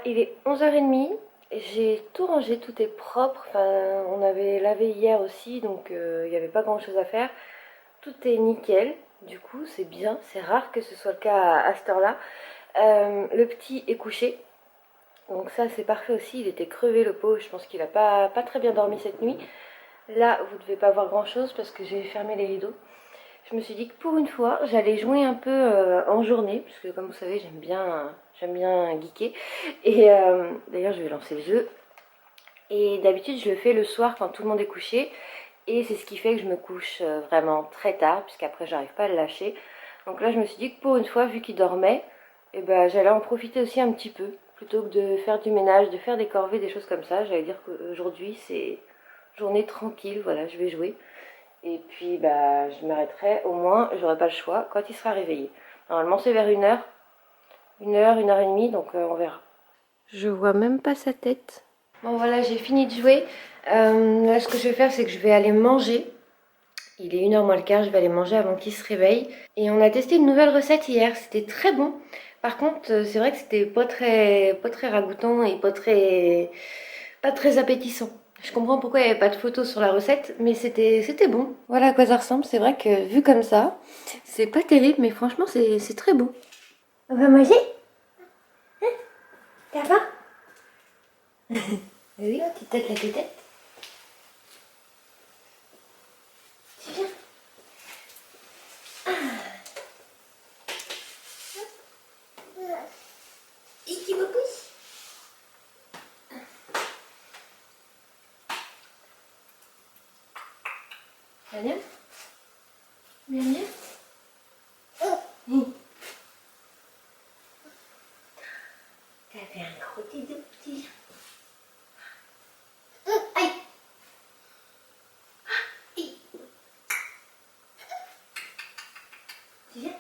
il est 11h30. J'ai tout rangé, tout est propre. Enfin, on avait lavé hier aussi, donc il n'y avait pas grand chose à faire. Tout est nickel. Du coup, c'est bien. C'est rare que ce soit le cas à cette heure-là. Le petit est couché. Donc ça, c'est parfait aussi. Il était crevé, le pauvre. Je pense qu'il n'a pas très bien dormi cette nuit. Là, vous ne devez pas voir grand-chose parce que j'ai fermé les rideaux. Je me suis dit que pour une fois, j'allais jouer un peu en journée, parce que comme vous savez, j'aime bien geeker. Et d'ailleurs, je vais lancer le jeu. Et d'habitude, je le fais le soir quand tout le monde est couché. Et c'est ce qui fait que je me couche vraiment très tard, puisqu'après, j'arrive pas à le lâcher. Donc là, je me suis dit que pour une fois, vu qu'il dormait, eh ben, j'allais en profiter aussi un petit peu. Plutôt que de faire du ménage, de faire des corvées, des choses comme ça. J'allais dire qu'aujourd'hui, c'est journée tranquille. Voilà, je vais jouer. Et puis bah je m'arrêterai, au moins j'aurai pas le choix quand il sera réveillé. Normalement c'est vers 1h, 1h et demie, donc on verra. Je vois même pas sa tête. Bon voilà, j'ai fini de jouer. Là ce que je vais faire c'est que je vais aller manger. Il est 1h moins le quart, je vais aller manger avant qu'il se réveille. Et on a testé une nouvelle recette hier, c'était très bon. Par contre c'est vrai que c'était pas très ragoûtant et pas très appétissant. Je comprends pourquoi il n'y avait pas de photos sur la recette, mais c'était bon. Voilà à quoi ça ressemble. C'est vrai que vu comme ça, c'est pas terrible, mais franchement, c'est très bon. On va manger? Hein? T'as faim? Oui, tu têtes la tête. Tu viens? Ici, me pousse. Bien, bien. Bien, bien. T'as fait un gros petit. Aïe. Tu viens?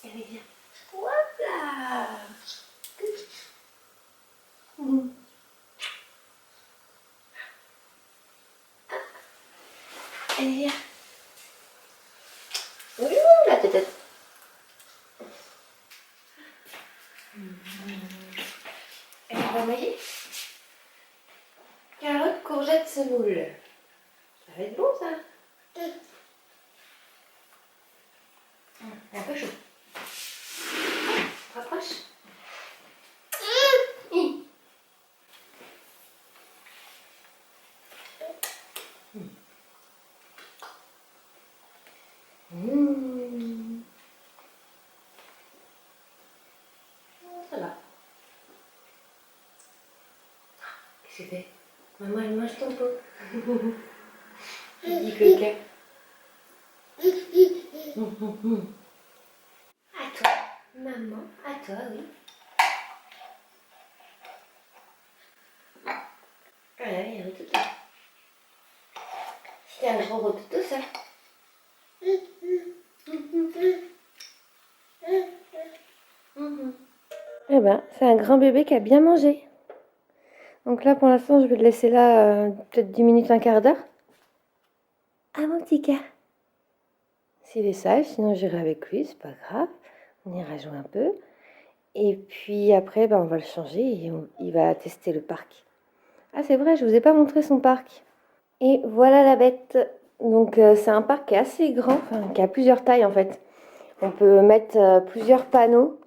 Allez, viens. Voilà. Allez, viens. Ouh, la tête. Elle va manger. Carotte, courgette, semoule. Ça va être bon, ça. Un peu chaud. Rapproche. Ça va. Qu'est-ce que c'est? Maman, elle mange ton pot. Il dit coquin. À toi. Maman, à toi, oui. Voilà, il y a un rototo. C'était un gros rototo, ça. Eh ben, c'est un grand bébé qui a bien mangé. Donc là, pour l'instant, je vais le laisser là peut-être 10 minutes, un quart d'heure. Ah, mon petit gars. S'il est sage, sinon j'irai avec lui, c'est pas grave. On ira jouer un peu. Et puis après, ben, on va le changer et il va tester le parc. Ah, c'est vrai, je vous ai pas montré son parc. Et voilà la bête. Donc c'est un parc qui est assez grand, enfin qui a plusieurs tailles en fait. On peut mettre plusieurs panneaux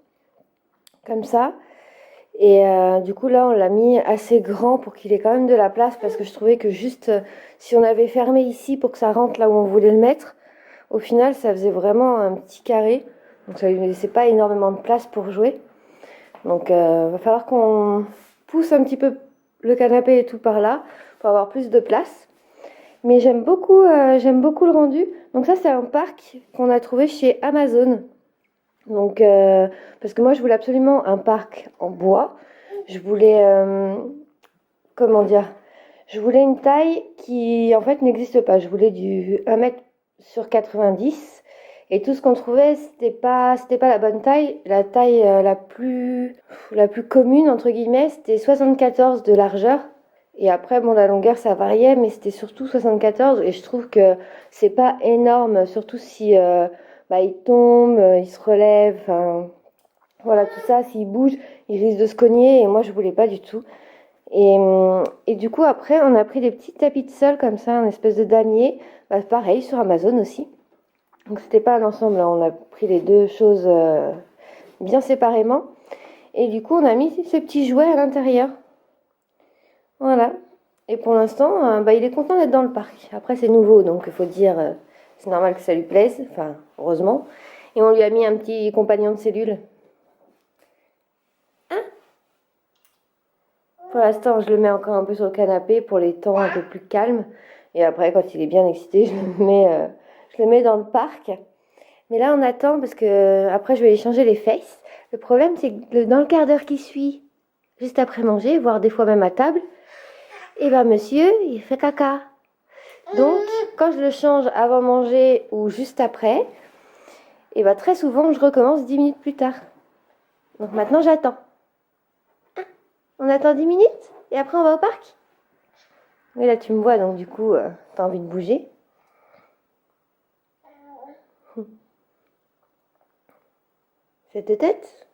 comme ça. Et du coup là on l'a mis assez grand pour qu'il ait quand même de la place parce que je trouvais que juste si on avait fermé ici pour que ça rentre là où on voulait le mettre, au final ça faisait vraiment un petit carré. Donc ça lui laissait pas énormément de place pour jouer. Donc va falloir qu'on pousse un petit peu le canapé et tout par là pour avoir plus de place. Mais j'aime beaucoup le rendu. Donc ça c'est un parc qu'on a trouvé chez Amazon. Donc parce que moi je voulais absolument un parc en bois. Je voulais comment dire? Je voulais une taille qui en fait n'existe pas. Je voulais du 1 m sur 90 et tout ce qu'on trouvait c'était pas la bonne taille. La taille la plus commune entre guillemets, c'était 74 de largeur Et après, bon, la longueur, ça variait, mais c'était surtout 74. Et je trouve que c'est pas énorme, surtout si bah, il tombe, il se relève, enfin, voilà, tout ça, s'il bouge, il risque de se cogner. Et moi, je voulais pas du tout. Et du coup, après, on a pris des petits tapis de sol comme ça, un espèce de damier. Bah, pareil, sur Amazon aussi. Donc, c'était pas un ensemble, hein. On a pris les deux choses bien séparément. Et du coup, on a mis ces petits jouets à l'intérieur. Voilà. Et pour l'instant, bah, il est content d'être dans le parc. Après, c'est nouveau, donc il faut dire, c'est normal que ça lui plaise. Enfin, heureusement. Et on lui a mis un petit compagnon de cellule. Hein? Pour l'instant, je le mets encore un peu sur le canapé pour les temps un peu plus calmes. Et après, quand il est bien excité, je le mets dans le parc. Mais là, on attend parce que après, je vais aller changer les fesses. Le problème, c'est que dans le quart d'heure qui suit, juste après manger, voire des fois même à table, et ben monsieur, il fait caca. Donc, quand je le change avant manger ou juste après, et ben très souvent, je recommence 10 minutes plus tard. Donc maintenant, j'attends. On attend 10 minutes et après, on va au parc. Oui, là, tu me vois, donc du coup, t'as envie de bouger. Cette tête,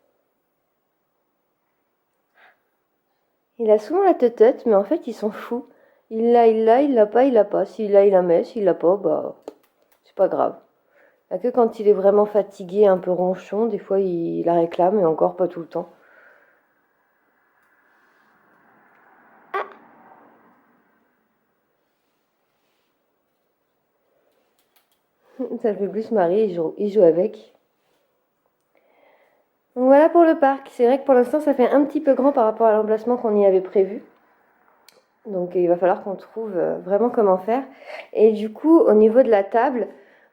il a souvent la tête, mais en fait, ils sont fous. Il l'a, il l'a pas, il l'a pas. S'il l'a, il la met. S'il l'a pas, bah, c'est pas grave. Il n'y a que quand il est vraiment fatigué, un peu ronchon, des fois, il la réclame, et encore pas tout le temps. Ça le fait plus marrer, il joue avec. Donc voilà pour le parc. C'est vrai que pour l'instant, ça fait un petit peu grand par rapport à l'emplacement qu'on y avait prévu. Donc il va falloir qu'on trouve vraiment comment faire. Et du coup, au niveau de la table,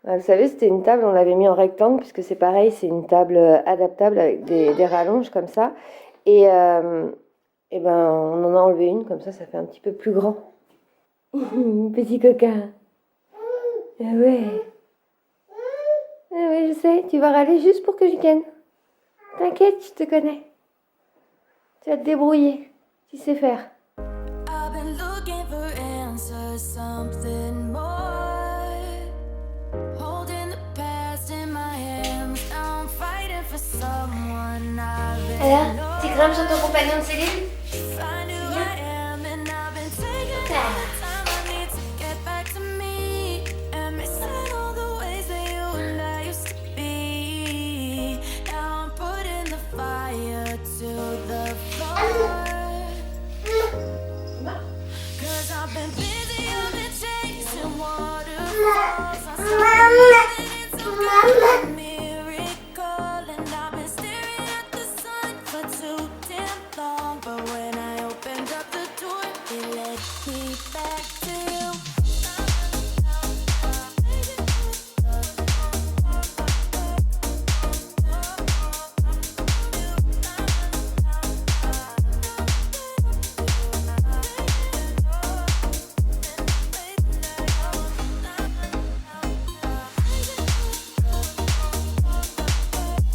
vous savez, c'était une table, on l'avait mis en rectangle, puisque c'est pareil, c'est une table adaptable avec des rallonges comme ça. Et ben, on en a enlevé une, comme ça fait un petit peu plus grand. Petit coquin. Ah ouais. Ah ouais, je sais, tu vas râler juste pour que je gagne. T'inquiète, je te connais. Tu vas te débrouiller. Tu sais faire. Alors, tu grimpes sur ton compagnon de cellule?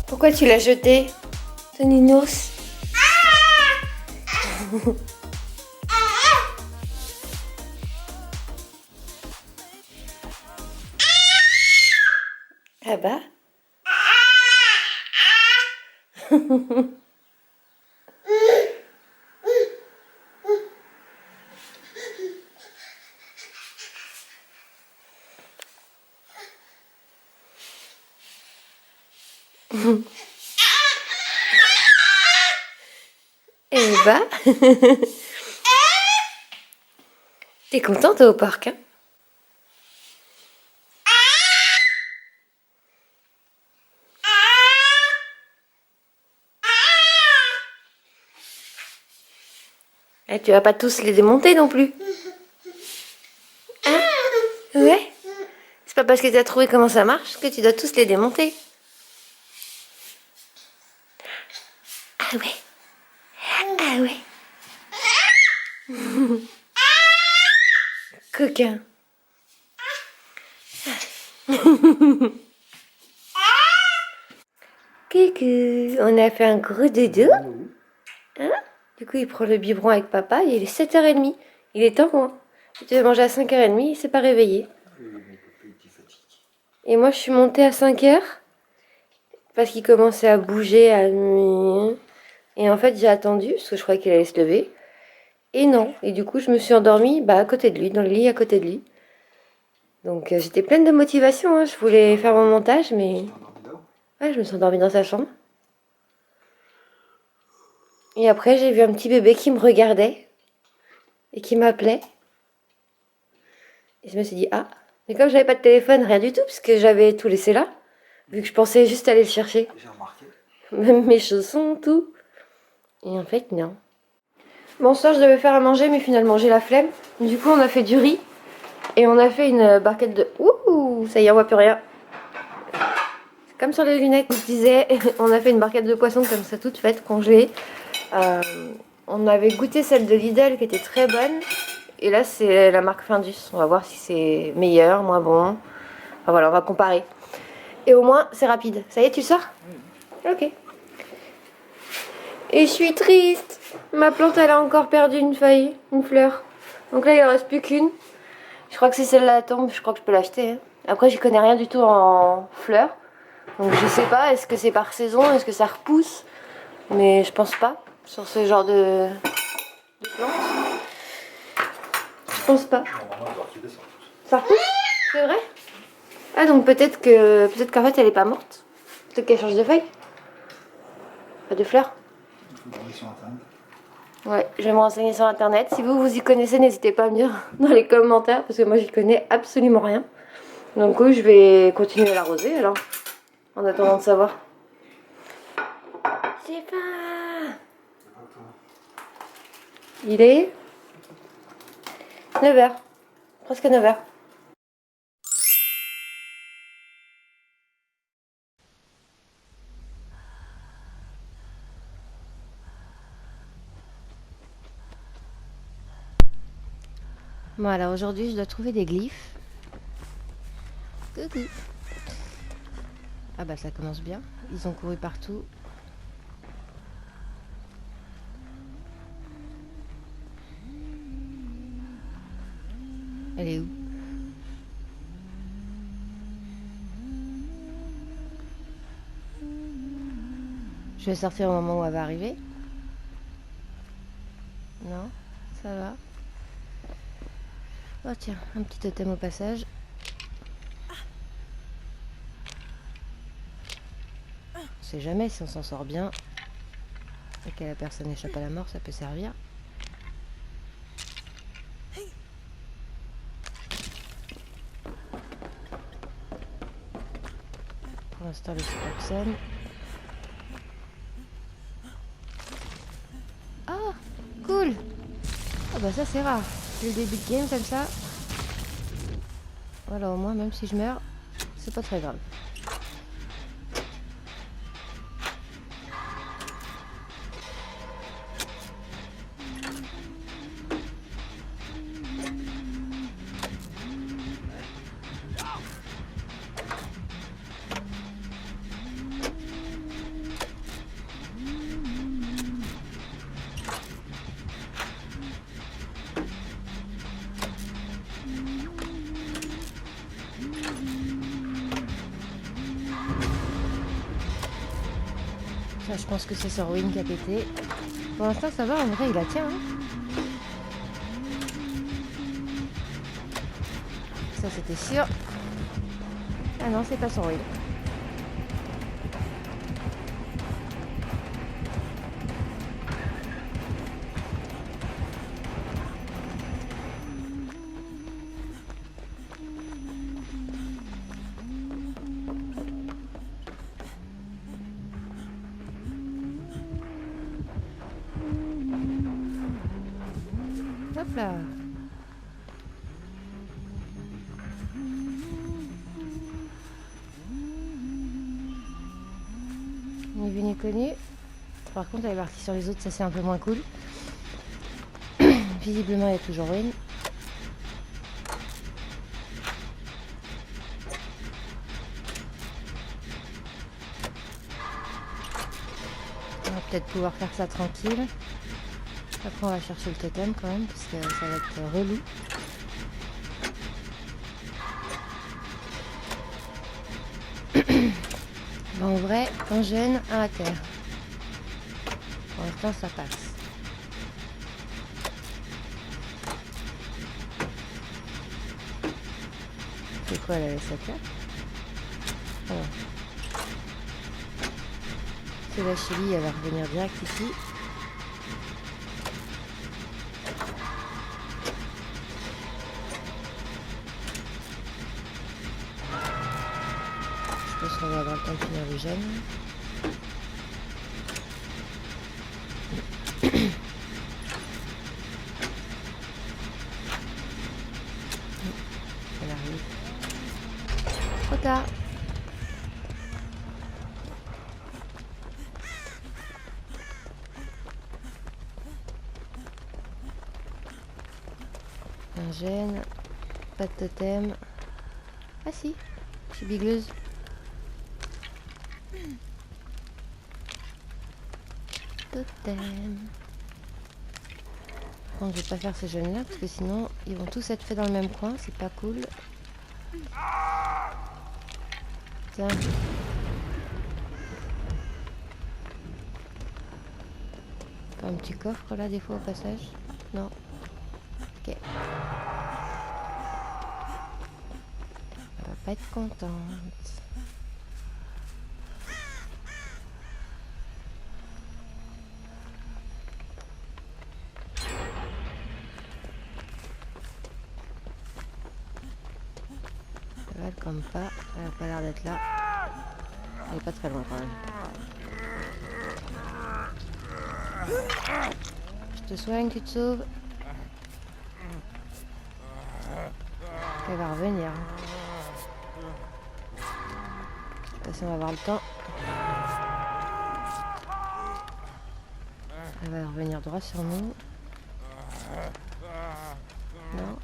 Pourquoi tu l'as jeté, ton Ninos? Ah bah. Eh bah. T'es contente au parc, hein? Eh, tu vas pas tous les démonter non plus. Hein? Ouais? C'est pas parce que t'as trouvé comment ça marche que tu dois tous les démonter. Ah ouais. Ah ouais. Coquin. Coucou. On a fait un gros dodo. Hein? Du coup, il prend le biberon avec papa et il est 7h30. Il est temps, hein. Il devait manger à 5h30, il s'est pas réveillé. Et moi, je suis montée à 5h parce qu'il commençait à bouger, à... Et en fait, j'ai attendu parce que je croyais qu'il allait se lever. Et non. Et du coup, je me suis endormie à côté de lui, dans le lit à côté de lui. Donc, j'étais pleine de motivation, hein. Je voulais faire mon montage, mais... Ouais, je me suis endormie dans sa chambre. Et après, j'ai vu un petit bébé qui me regardait et qui m'appelait. Et je me suis dit, ah, mais comme j'avais pas de téléphone, rien du tout, parce que j'avais tout laissé là, vu que je pensais juste aller le chercher. J'ai remarqué. Même mes chaussons, tout. Et en fait, non. Bon, soir, je devais faire à manger, mais finalement, j'ai la flemme. Du coup, on a fait du riz. Et on a fait une barquette de... Ouh, ça y est, on voit plus rien. C'est comme sur les lunettes, je disais. On a fait une barquette de poisson comme ça, toute faite, congelée. On avait goûté celle de Lidl, qui était très bonne. Et là, c'est la marque Findus. On va voir si c'est meilleur, moins bon. Enfin voilà, on va comparer. Et au moins, c'est rapide. Ça y est, tu sors ? Ok. Et je suis triste. Ma plante, elle a encore perdu une feuille, une fleur. Donc là, il en reste plus qu'une. Je crois que si celle-là tombe, je crois que je peux l'acheter. Hein. Après, j'y connais rien du tout en fleurs. Donc je sais pas, est-ce que c'est par saison, est-ce que ça repousse ? Mais je pense pas, sur ce genre de plante. Je pense pas. Ça repousse ? C'est vrai ? Ah donc peut-être qu'en fait elle est pas morte. Peut-être qu'elle change de feuille. Pas de fleurs. Ouais, je vais me renseigner sur internet. Si vous y connaissez, n'hésitez pas à me dire dans les commentaires parce que moi j'y connais absolument rien. Donc oui, je vais continuer à l'arroser alors. En attendant de savoir. Je sais pas. Il est 9h. Presque 9h. Bon alors aujourd'hui je dois trouver des glyphes. Coucou. Ah bah ça commence bien. Ils ont couru partout. Elle est où? Je vais sortir au moment où elle va arriver. Non, ça va. Oh tiens, un petit totem au passage. On sait jamais si on s'en sort bien et que la personne échappe à la mort, ça peut servir. Pour l'instant, le personne. Oh, cool. Ah bah ça c'est rare. C'est le début de game comme ça. Voilà, au moins même si je meurs, c'est pas très grave. Ça, je pense que c'est Sorwin qui a pété. Pour l'instant, ça va, en vrai, il la tient. Hein. Ça, c'était sûr. Ah non, c'est pas Sorwin. Hop là. Ni vu ni connu. Par contre, aller partir sur les autres, ça c'est un peu moins cool. Visiblement, il y a toujours Wayne. On va peut-être pouvoir faire ça tranquille. Après on va chercher le totem quand même parce que ça va être relou. Bon, en vrai, un gène, un à terre. Pour l'instant ça passe. C'est quoi la laissette là? Alors. C'est la Chili, elle va revenir direct ici. Je pense qu'on va avoir le temps de finir le gène. Elle arrive. Trop tard. Un gène. Pas de totem. Ah si, je suis bigleuse. Totem. Bon, je vais pas faire ces jeunes là parce que sinon ils vont tous être faits dans le même coin, c'est pas cool. Tiens. Pas un petit coffre là des fois au passage? Non. Ok. Elle va pas être contente. Elle comme pas, elle a pas l'air d'être là. Elle est pas très loin quand même. Je te soigne, tu te sauves. Elle va revenir. De toute façon, on va avoir le temps. Elle va revenir droit sur nous. Non.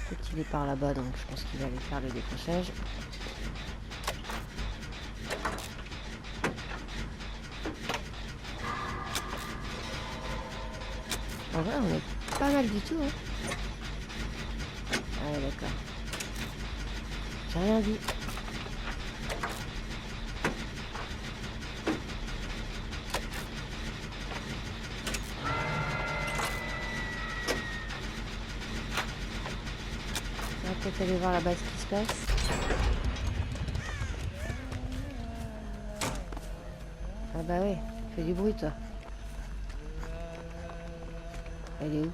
Peut-être qu'il est par là-bas, donc je pense qu'il va aller faire le décrochage. En vrai, on est pas mal du tout, hein. Ah ouais, d'accord. J'ai rien dit. On va peut-être aller voir là-bas ce qui se passe. Ah bah ouais, fais du bruit toi. Elle est où?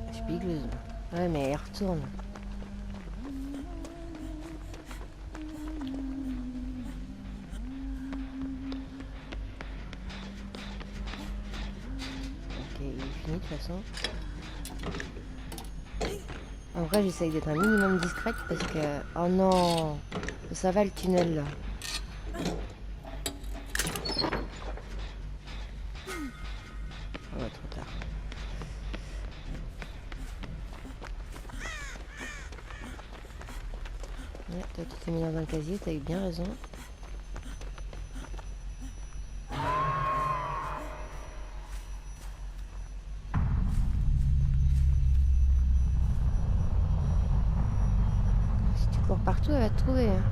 Je suis bigleuse. Ouais mais elle retourne. Ok, il est fini de toute façon. En vrai j'essaye d'être un minimum discrète parce que... Oh non! Ça va le tunnel là. Oh trop tard. Ouais, toi tu t'es mis dans un casier, t'as eu bien raison. Si tu cours partout, elle va te trouver. Hein.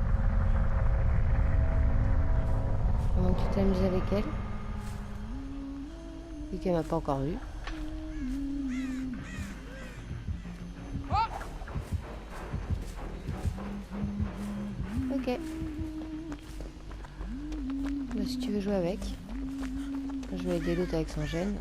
Comment tu t'amuses avec elle? Vu qu'elle m'a pas encore vu. Ok. Bah, si tu veux jouer avec. Je vais aider l'autre avec son gène.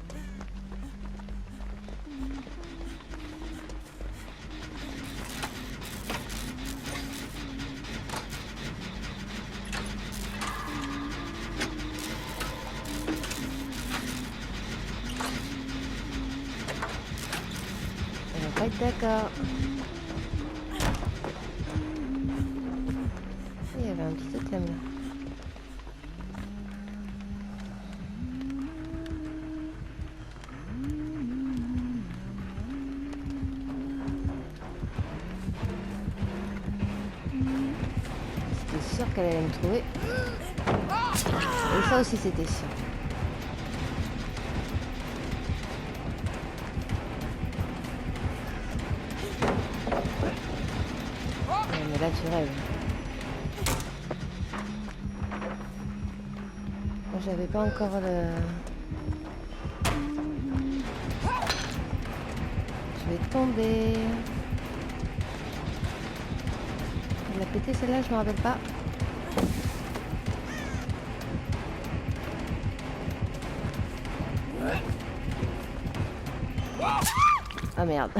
Elle va pas être d'accord. Il y avait un petit totem là. sûre qu'elle allait me trouver. Et ça aussi, c'était sûr. Ouais, mais là, tu rêves. Moi, j'avais pas encore le... Je vais tomber. Elle a pété celle-là, je me rappelle pas. Ah merde,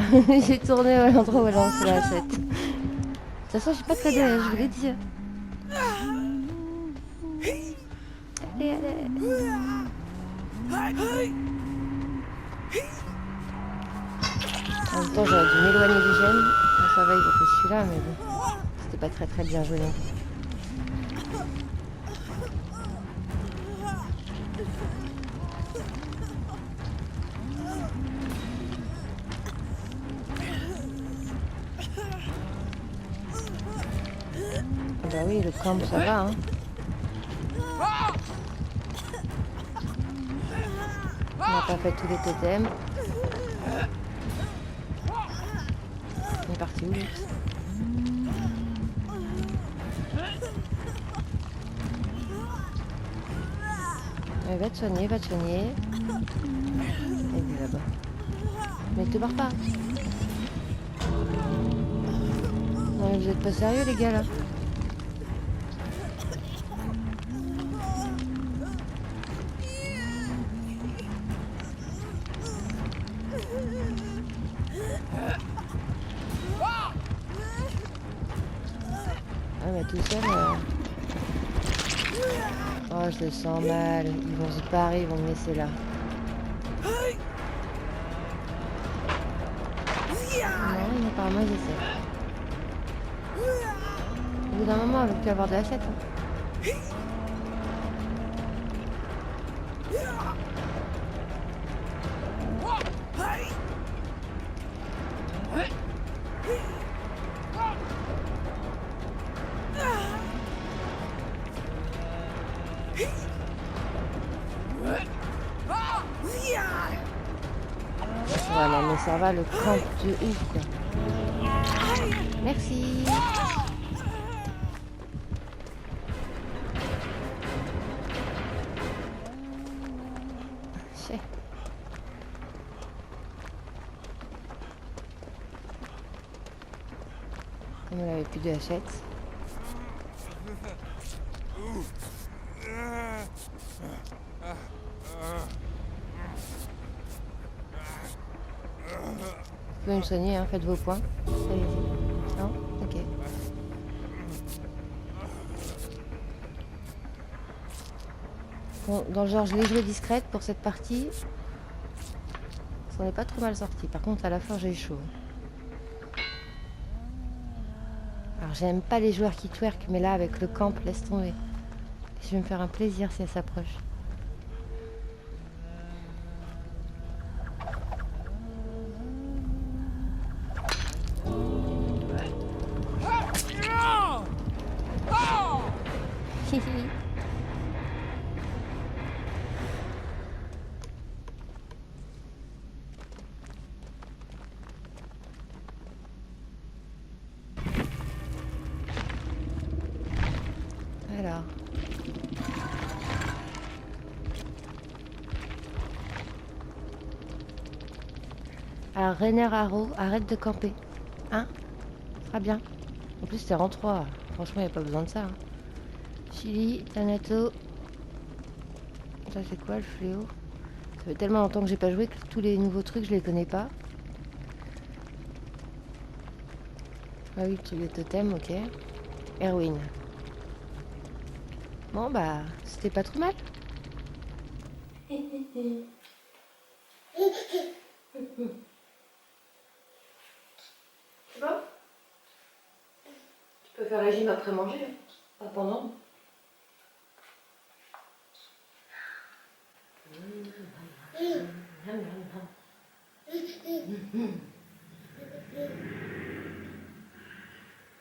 j'ai tourné à l'endroit où elle a lancé la hachette. De toute façon, j'ai pas de cadeau, je vous l'ai dit. Allez, allez. En même temps, j'aurais dû m'éloigner du gène. Bon, ça va, ils ont fait celui-là, mais bon, c'était pas très bien joué non plus. Ah bah oui, le camp, ça va, hein. On n'a pas fait tous les totems. On est parti où, lui? Ouais, va te soigner, va te soigner. Et il est là-bas. Mais te barre pas. Non mais vous êtes pas sérieux les gars là? Ah mais tout seul... Oh je le sens mal. Ils vont se barrer, ils vont me laisser là. Non, apparemment ils essaient. Au bout d'un moment, elle veut plus avoir de hachette. Hein. Ouais, non, mais ça va, le camp de ouf, quoi. Merci. Chais. Comme elle avait plus de hachette. Vous pouvez me soigner, hein, faites vos points. Allez-y. Non? Ok. Bon, dans le genre, je l'ai joué discrète pour cette partie. Ça n'est pas trop mal sorti. Par contre, à la fin, j'ai eu chaud. Alors, j'aime pas les joueurs qui twerk, mais là, avec le camp, laisse tomber. Je vais me faire un plaisir si elle s'approche. Alors. Alors, Rainer Haro, arrête de camper. Hein? Ça sera bien. En plus, t'es en 3. Franchement, il n'y a pas besoin de ça. Hein. Chili, Thanato. Ça, c'est quoi le fléau? Ça fait tellement longtemps que j'ai pas joué que tous les nouveaux trucs, je les connais pas. Ah oui, le truc de totem, ok. Erwin. Bon, bah, c'était pas trop mal. C'est bon? Tu peux faire la gym après manger, hein. Pas pendant.